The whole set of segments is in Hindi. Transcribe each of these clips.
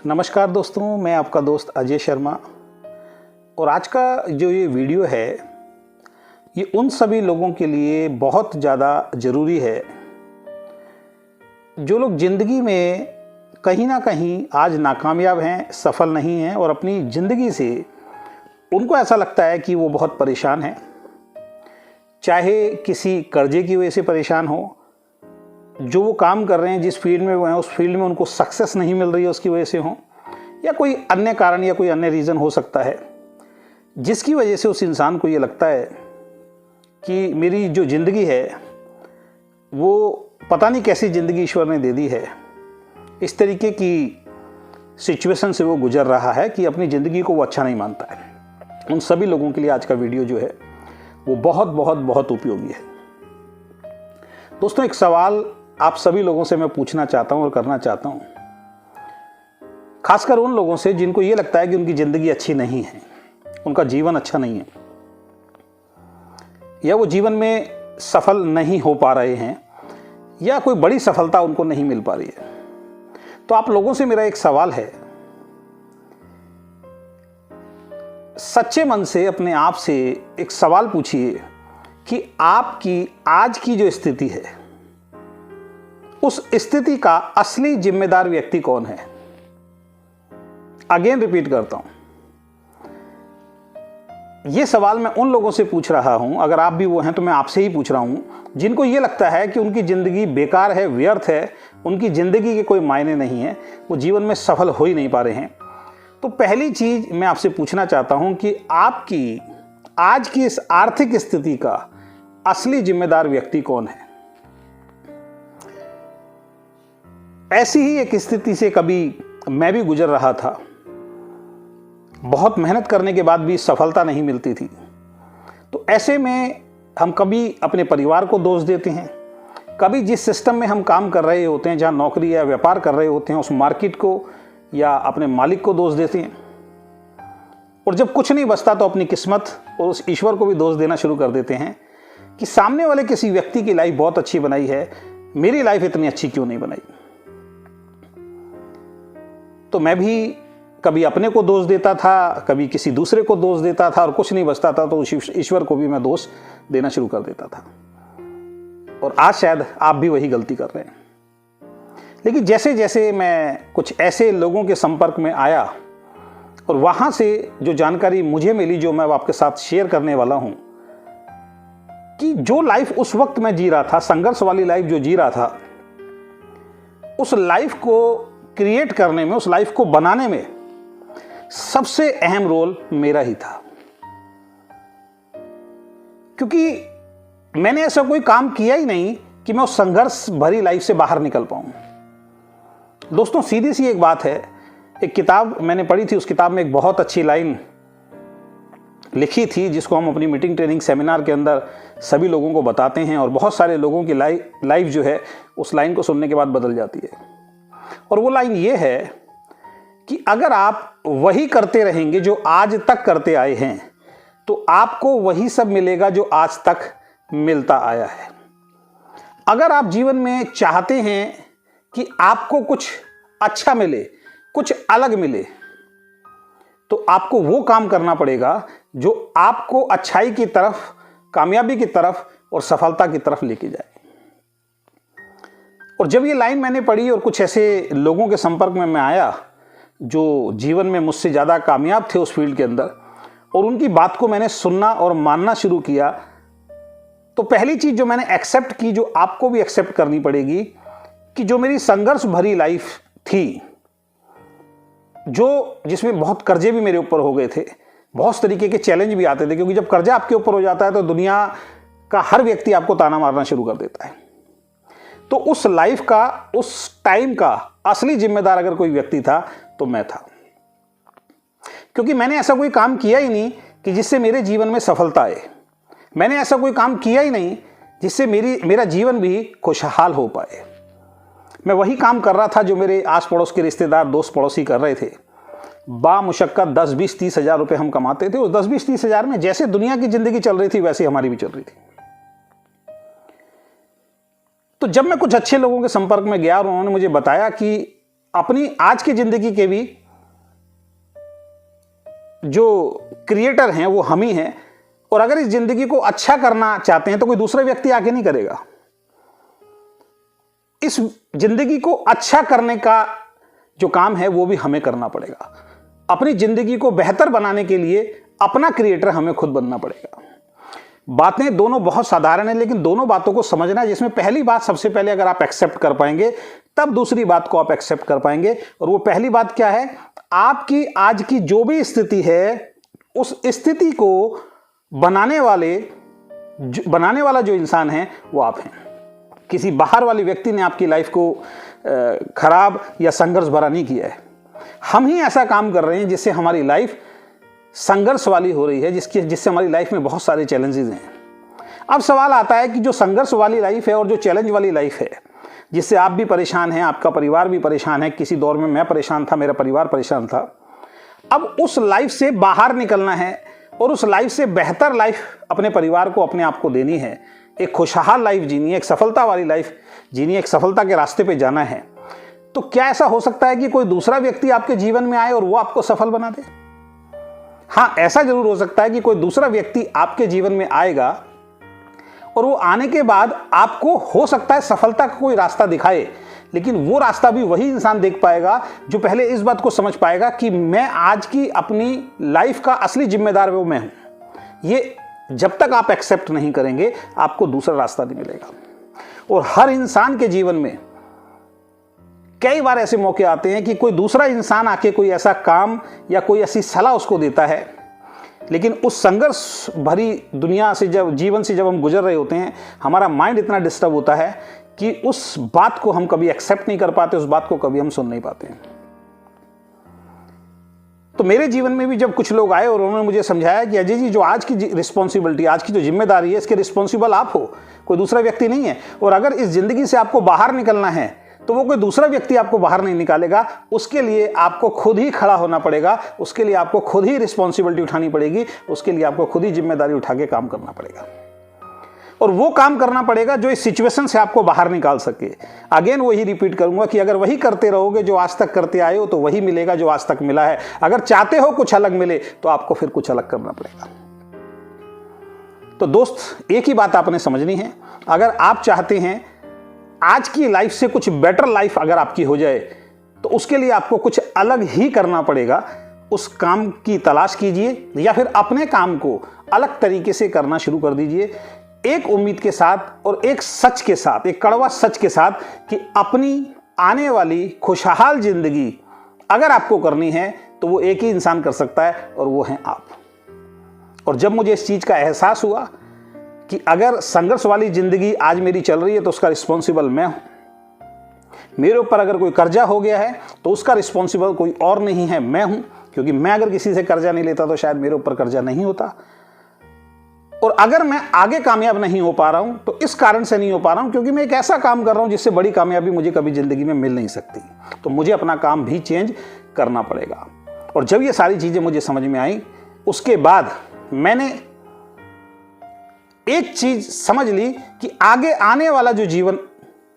नमस्कार दोस्तों, मैं आपका दोस्त अजय शर्मा। और आज का जो ये वीडियो है ये उन सभी लोगों के लिए बहुत ज़्यादा ज़रूरी है जो लोग ज़िंदगी में कहीं ना कहीं आज नाकामयाब हैं, सफल नहीं हैं और अपनी ज़िंदगी से उनको ऐसा लगता है कि वो बहुत परेशान हैं। चाहे किसी कर्जे की वजह से परेशान हो, जो वो काम कर रहे हैं जिस फील्ड में वो हैं उस फील्ड में उनको सक्सेस नहीं मिल रही है उसकी वजह से हो, या कोई अन्य कारण या कोई अन्य रीज़न हो सकता है जिसकी वजह से उस इंसान को ये लगता है कि मेरी जो ज़िंदगी है वो पता नहीं कैसी ज़िंदगी ईश्वर ने दे दी है। इस तरीके की सिचुएशन से वो गुजर रहा है कि अपनी ज़िंदगी को वो अच्छा नहीं मानता है। उन सभी लोगों के लिए आज का वीडियो जो है वो बहुत बहुत बहुत उपयोगी है। दोस्तों, एक सवाल आप सभी लोगों से मैं पूछना चाहता हूं और करना चाहता हूं, खासकर उन लोगों से जिनको ये लगता है कि उनकी ज़िंदगी अच्छी नहीं है, उनका जीवन अच्छा नहीं है, या वो जीवन में सफल नहीं हो पा रहे हैं, या कोई बड़ी सफलता उनको नहीं मिल पा रही है। तो आप लोगों से मेरा एक सवाल है, सच्चे मन से अपने आप से एक सवाल पूछिए कि आपकी आज की जो स्थिति है उस स्थिति का असली जिम्मेदार व्यक्ति कौन है। अगेन रिपीट करता हूं, यह सवाल मैं उन लोगों से पूछ रहा हूं, अगर आप भी वो हैं तो मैं आपसे ही पूछ रहा हूं, जिनको यह लगता है कि उनकी जिंदगी बेकार है, व्यर्थ है, उनकी जिंदगी के कोई मायने नहीं है, वो जीवन में सफल हो ही नहीं पा रहे हैं। तो पहली चीज मैं आपसे पूछना चाहता हूं कि आपकी आज की इस आर्थिक स्थिति का असली जिम्मेदार व्यक्ति कौन है। ऐसी ही एक स्थिति से कभी मैं भी गुजर रहा था। बहुत मेहनत करने के बाद भी सफलता नहीं मिलती थी। तो ऐसे में हम कभी अपने परिवार को दोष देते हैं, कभी जिस सिस्टम में हम काम कर रहे होते हैं, जहां नौकरी या व्यापार कर रहे होते हैं, उस मार्केट को या अपने मालिक को दोष देते हैं। और जब कुछ नहीं बचता तो अपनी किस्मत और उस ईश्वर को भी दोष देना शुरू कर देते हैं कि सामने वाले किसी व्यक्ति की लाइफ बहुत अच्छी बनाई है, मेरी लाइफ इतनी अच्छी क्यों नहीं बनाई। तो मैं भी कभी अपने को दोष देता था, कभी किसी दूसरे को दोष देता था, और कुछ नहीं बचता था तो उस ईश्वर को भी मैं दोष देना शुरू कर देता था। और आज शायद आप भी वही गलती कर रहे हैं। लेकिन जैसे जैसे मैं कुछ ऐसे लोगों के संपर्क में आया और वहां से जो जानकारी मुझे मिली, जो मैं आपके साथ शेयर करने वाला हूं, कि जो लाइफ उस वक्त मैं जी रहा था, संघर्ष वाली लाइफ जो जी रहा था, उस लाइफ को क्रिएट करने में, उस लाइफ को बनाने में सबसे अहम रोल मेरा ही था। क्योंकि मैंने ऐसा कोई काम किया ही नहीं कि मैं उस संघर्ष भरी लाइफ से बाहर निकल पाऊं। दोस्तों, सीधी सी एक बात है, एक किताब मैंने पढ़ी थी, उस किताब में एक बहुत अच्छी लाइन लिखी थी जिसको हम अपनी मीटिंग ट्रेनिंग सेमिनार के अंदर सभी लोगों को बताते हैं, और बहुत सारे लोगों की लाइफ जो है उस लाइन को सुनने के बाद बदल जाती है। और वो लाइन ये है कि अगर आप वही करते रहेंगे जो आज तक करते आए हैं तो आपको वही सब मिलेगा जो आज तक मिलता आया है। अगर आप जीवन में चाहते हैं कि आपको कुछ अच्छा मिले, कुछ अलग मिले, तो आपको वो काम करना पड़ेगा जो आपको अच्छाई की तरफ, कामयाबी की तरफ और सफलता की तरफ लेके जाए। और जब ये लाइन मैंने पढ़ी और कुछ ऐसे लोगों के संपर्क में मैं आया जो जीवन में मुझसे ज़्यादा कामयाब थे उस फील्ड के अंदर, और उनकी बात को मैंने सुनना और मानना शुरू किया, तो पहली चीज़ जो मैंने एक्सेप्ट की, जो आपको भी एक्सेप्ट करनी पड़ेगी, कि जो मेरी संघर्ष भरी लाइफ थी, जो जिसमें बहुत कर्जे भी मेरे ऊपर हो गए थे, बहुत तरीके के चैलेंज भी आते थे, क्योंकि जब कर्जा आपके ऊपर हो जाता है तो दुनिया का हर व्यक्ति आपको ताना मारना शुरू कर देता है। तो उस लाइफ का, उस टाइम का असली जिम्मेदार अगर कोई व्यक्ति था तो मैं था। क्योंकि मैंने ऐसा कोई काम किया ही नहीं कि जिससे मेरे जीवन में सफलता आए। मैंने ऐसा कोई काम किया ही नहीं जिससे मेरा जीवन भी खुशहाल हो पाए। मैं वही काम कर रहा था जो मेरे आस पड़ोस के रिश्तेदार, दोस्त पड़ोसी कर रहे थे। बामुशक्कत 10, 20, 30 हज़ार रुपये हम कमाते थे। उस 10, 20, 30 हज़ार में जैसे दुनिया की जिंदगी चल रही थी वैसे हमारी भी चल रही थी। तो जब मैं कुछ अच्छे लोगों के संपर्क में गया और उन्होंने मुझे बताया कि अपनी आज की जिंदगी के भी जो क्रिएटर हैं वो हम ही हैं, और अगर इस जिंदगी को अच्छा करना चाहते हैं तो कोई दूसरा व्यक्ति आके नहीं करेगा। इस जिंदगी को अच्छा करने का जो काम है वो भी हमें करना पड़ेगा। अपनी जिंदगी को बेहतर बनाने के लिए अपना क्रिएटर हमें खुद बनना पड़ेगा। बातें दोनों बहुत साधारण हैं, लेकिन दोनों बातों को समझना है, जिसमें पहली बात सबसे पहले अगर आप एक्सेप्ट कर पाएंगे तब दूसरी बात को आप एक्सेप्ट कर पाएंगे। और वो पहली बात क्या है? आपकी आज की जो भी स्थिति है उस स्थिति को बनाने वाला जो इंसान है वो आप हैं। किसी बाहर वाले व्यक्ति ने आपकी लाइफ को खराब या संघर्ष भरा नहीं किया है। हम ही ऐसा काम कर रहे हैं जिससे हमारी लाइफ संघर्ष वाली हो रही है, जिससे हमारी लाइफ में बहुत सारे चैलेंजेस हैं। अब सवाल आता है कि जो संघर्ष वाली लाइफ है और जो चैलेंज वाली लाइफ है, जिससे आप भी परेशान हैं, आपका परिवार भी परेशान है, किसी दौर में मैं परेशान था, मेरा परिवार परेशान था, अब उस लाइफ से बाहर निकलना है और उस लाइफ से बेहतर लाइफ अपने परिवार को, अपने आप को देनी है। एक खुशहाल लाइफ जीनी है, एक सफलता वाली लाइफ जीनी है, एक सफलता के रास्ते पे जाना है। तो क्या ऐसा हो सकता है कि कोई दूसरा व्यक्ति आपके जीवन में आए और वो आपको सफल बना दे? हाँ, ऐसा जरूर हो सकता है कि कोई दूसरा व्यक्ति आपके जीवन में आएगा और वो आने के बाद आपको हो सकता है सफलता का कोई रास्ता दिखाए, लेकिन वो रास्ता भी वही इंसान देख पाएगा जो पहले इस बात को समझ पाएगा कि मैं आज की अपनी लाइफ का असली जिम्मेदार वो मैं हूं। ये जब तक आप एक्सेप्ट नहीं करेंगे आपको दूसरा रास्ता नहीं मिलेगा। और हर इंसान के जीवन में कई बार ऐसे मौके आते हैं कि कोई दूसरा इंसान आके कोई ऐसा काम या कोई ऐसी सलाह उसको देता है, लेकिन उस संघर्ष भरी दुनिया से जीवन से जब हम गुजर रहे होते हैं, हमारा माइंड इतना डिस्टर्ब होता है कि उस बात को हम कभी एक्सेप्ट नहीं कर पाते, उस बात को कभी हम सुन नहीं पाते। तो मेरे जीवन में भी जब कुछ लोग आए और उन्होंने मुझे समझाया कि अजय जी, जो आज की रिस्पॉन्सिबिलिटी, आज की जो जिम्मेदारी है, इसके रिस्पॉन्सिबल आप हो, कोई दूसरा व्यक्ति नहीं है। और अगर इस जिंदगी से आपको बाहर निकलना है तो वो कोई दूसरा व्यक्ति आपको बाहर नहीं निकालेगा, उसके लिए आपको खुद ही खड़ा होना पड़ेगा, उसके लिए आपको खुद ही रिस्पॉन्सिबिलिटी उठानी पड़ेगी, उसके लिए आपको खुद ही जिम्मेदारी उठा के काम करना पड़ेगा। और वो काम करना पड़ेगा जो इस सिचुएशन से आपको बाहर निकाल सके। अगेन वही रिपीट करूंगा कि अगर वही करते रहोगे जो आज तक करते आए हो तो वही मिलेगा जो आज तक मिला है। अगर चाहते हो कुछ अलग मिले तो आपको फिर कुछ अलग करना पड़ेगा। तो दोस्त, एक ही बात आपने समझनी है, अगर आप चाहते हैं आज की लाइफ से कुछ बेटर लाइफ अगर आपकी हो जाए तो उसके लिए आपको कुछ अलग ही करना पड़ेगा। उस काम की तलाश कीजिए या फिर अपने काम को अलग तरीके से करना शुरू कर दीजिए, एक उम्मीद के साथ और एक सच के साथ, एक कड़वा सच के साथ कि अपनी आने वाली खुशहाल जिंदगी अगर आपको करनी है तो वो एक ही इंसान कर सकता है और वो हैं आप। और जब मुझे इस चीज का एहसास हुआ कि अगर संघर्ष वाली जिंदगी आज मेरी चल रही है तो उसका रिस्पॉन्सिबल मैं हूं, मेरे ऊपर अगर कोई कर्जा हो गया है तो उसका रिस्पॉन्सिबल कोई और नहीं है, मैं हूं। क्योंकि मैं अगर किसी से कर्जा नहीं लेता तो शायद मेरे ऊपर कर्जा नहीं होता। और अगर मैं आगे कामयाब नहीं हो पा रहा हूं तो इस कारण से नहीं हो पा रहा हूं क्योंकि मैं एक ऐसा काम कर रहा हूं जिससे बड़ी कामयाबी मुझे कभी जिंदगी में मिल नहीं सकती। तो मुझे अपना काम भी चेंज करना पड़ेगा। और जब ये सारी चीजें मुझे समझ में आई, उसके बाद मैंने एक चीज समझ ली कि आगे आने वाला जो जीवन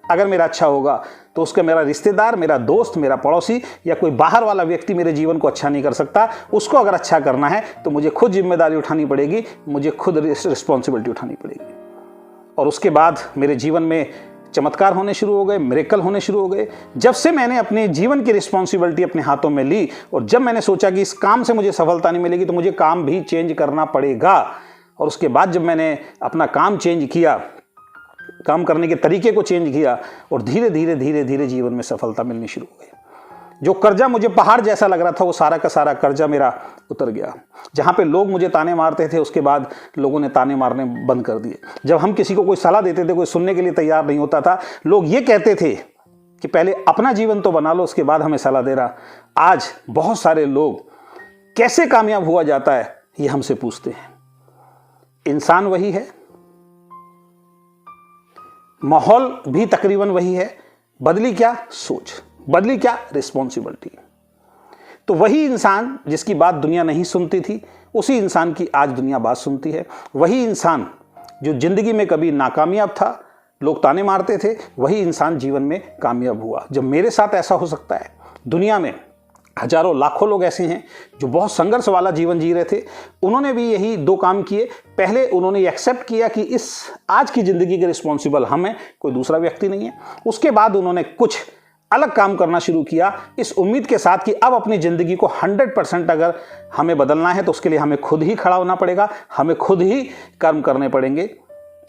अगर मेरा अच्छा होगा तो उसका मेरा रिश्तेदार, मेरा दोस्त, मेरा पड़ोसी या कोई बाहर वाला व्यक्ति मेरे जीवन को अच्छा नहीं कर सकता। उसको अगर अच्छा करना है तो मुझे खुद जिम्मेदारी उठानी पड़ेगी, मुझे खुद रिस्पॉन्सिबिलिटी उठानी पड़ेगी। और उसके बाद मेरे जीवन में चमत्कार होने शुरू हो गए, मिरेकल होने शुरू हो गए। जब से मैंने अपने जीवन की रिस्पॉन्सिबिलिटी अपने हाथों में ली और जब मैंने सोचा कि इस काम से मुझे सफलता नहीं मिलेगी तो मुझे काम भी चेंज करना पड़ेगा, और उसके बाद जब मैंने अपना काम चेंज किया, काम करने के तरीके को चेंज किया, और धीरे धीरे धीरे धीरे जीवन में सफलता मिलनी शुरू हो गई। जो कर्जा मुझे पहाड़ जैसा लग रहा था वो सारा का सारा कर्जा मेरा उतर गया। जहाँ पे लोग मुझे ताने मारते थे उसके बाद लोगों ने ताने मारने बंद कर दिए। जब हम किसी को कोई सलाह देते थे कोई सुनने के लिए तैयार नहीं होता था। लोग ये कहते थे कि पहले अपना जीवन तो बना लो उसके बाद हमें सलाह दे रहा। आज बहुत सारे लोग कैसे कामयाब हुआ जाता है ये हमसे पूछते हैं। इंसान वही है, माहौल भी तकरीबन वही है, बदली क्या सोच, बदली क्या रिस्पॉन्सिबिलिटी। तो वही इंसान जिसकी बात दुनिया नहीं सुनती थी उसी इंसान की आज दुनिया बात सुनती है। वही इंसान जो जिंदगी में कभी नाकामयाब था, लोग ताने मारते थे, वही इंसान जीवन में कामयाब हुआ। जब मेरे साथ ऐसा हो सकता है दुनिया में हजारों लाखों लोग ऐसे हैं जो बहुत संघर्ष वाला जीवन जी रहे थे। उन्होंने भी यही 2 काम किए। पहले उन्होंने एक्सेप्ट किया कि इस आज की ज़िंदगी के रिस्पॉन्सिबल हम हैं, कोई दूसरा व्यक्ति नहीं है। उसके बाद उन्होंने कुछ अलग काम करना शुरू किया, इस उम्मीद के साथ कि अब अपनी ज़िंदगी को 100% अगर हमें बदलना है तो उसके लिए हमें खुद ही खड़ा होना पड़ेगा, हमें खुद ही कर्म करने पड़ेंगे।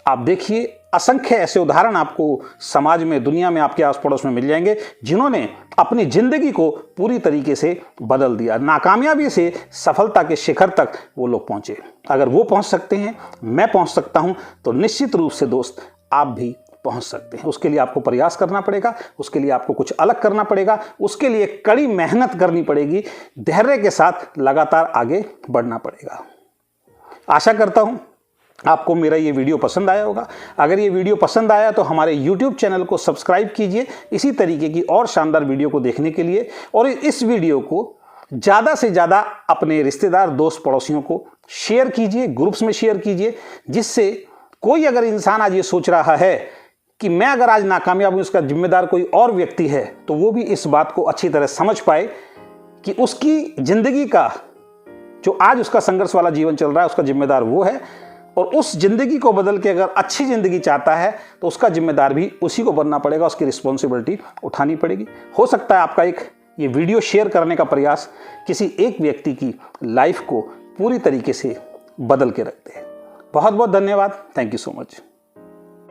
आप देखिए, असंख्य ऐसे उदाहरण आपको समाज में, दुनिया में, आपके आस पड़ोस में मिल जाएंगे जिन्होंने अपनी जिंदगी को पूरी तरीके से बदल दिया। नाकामयाबी से सफलता के शिखर तक वो लोग पहुंचे। अगर वो पहुंच सकते हैं, मैं पहुंच सकता हूं, तो निश्चित रूप से दोस्त आप भी पहुंच सकते हैं। उसके लिए आपको प्रयास करना पड़ेगा, उसके लिए आपको कुछ अलग करना पड़ेगा, उसके लिए कड़ी मेहनत करनी पड़ेगी, धैर्य के साथ लगातार आगे बढ़ना पड़ेगा। आशा करता हूं आपको मेरा ये वीडियो पसंद आया होगा। अगर ये वीडियो पसंद आया तो हमारे YouTube चैनल को सब्सक्राइब कीजिए इसी तरीके की और शानदार वीडियो को देखने के लिए, और इस वीडियो को ज़्यादा से ज़्यादा अपने रिश्तेदार, दोस्त, पड़ोसियों को शेयर कीजिए, ग्रुप्स में शेयर कीजिए, जिससे कोई अगर इंसान आज ये सोच रहा है कि मैं अगर आज नाकामयाब हूँ, इसका जिम्मेदार कोई और व्यक्ति है, तो वो भी इस बात को अच्छी तरह समझ पाए कि उसकी ज़िंदगी का जो आज उसका संघर्ष वाला जीवन चल रहा है, उसका जिम्मेदार वो है। और उस जिंदगी को बदल के अगर अच्छी जिंदगी चाहता है तो उसका जिम्मेदार भी उसी को बनना पड़ेगा, उसकी रिस्पॉन्सिबिलिटी उठानी पड़ेगी। हो सकता है आपका ये वीडियो शेयर करने का प्रयास किसी एक व्यक्ति की लाइफ को पूरी तरीके से बदल के रख दे। बहुत बहुत धन्यवाद। Thank you so much.